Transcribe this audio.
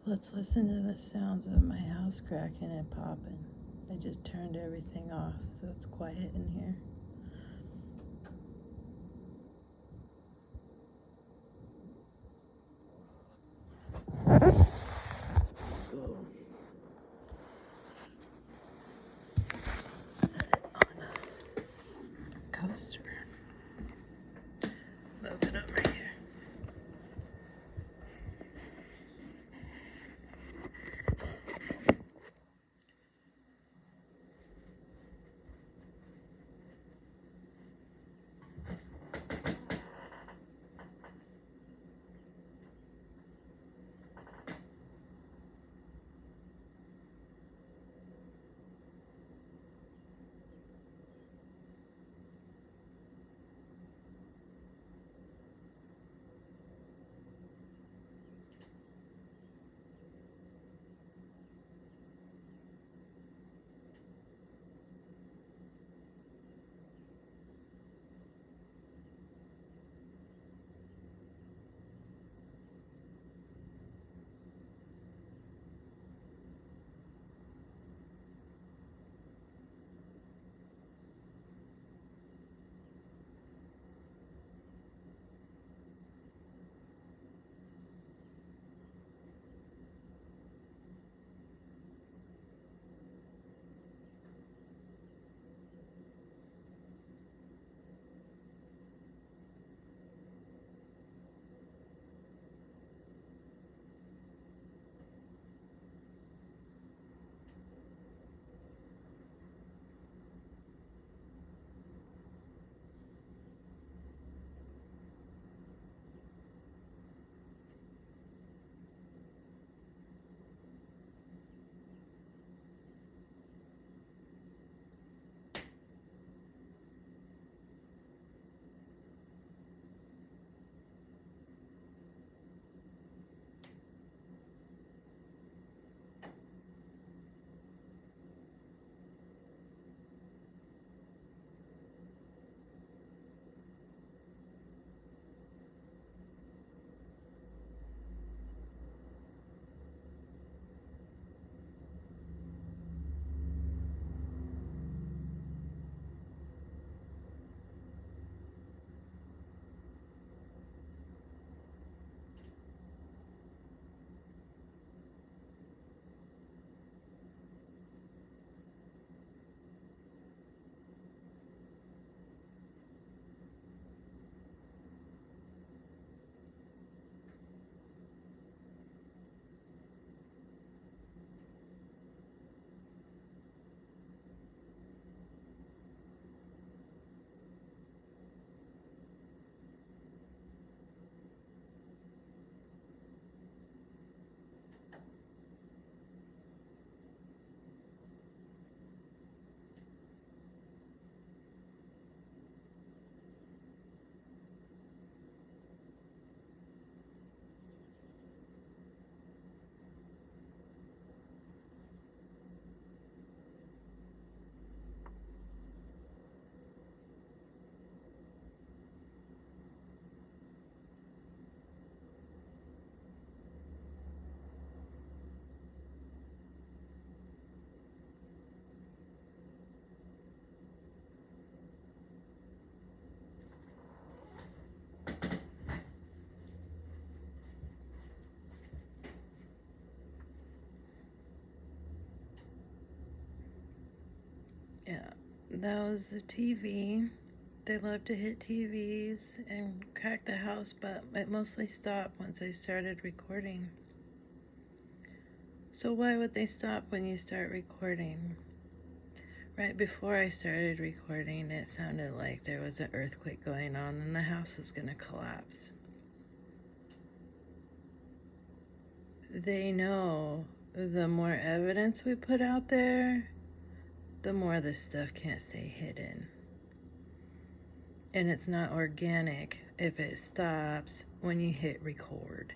Let's listen to the sounds of my house cracking and popping. I just turned everything off so it's quiet in here. Go. On a coaster. Move it over here. Yeah, that was the TV. They love to hit TVs and crack the house, but it mostly stopped once I started recording. So why would they stop when you start recording? Right before I started recording, it sounded like there was an earthquake going on and the house was going to collapse. They know the more evidence we put out there, the more this stuff can't stay hidden. And it's not organic if it stops when you hit record.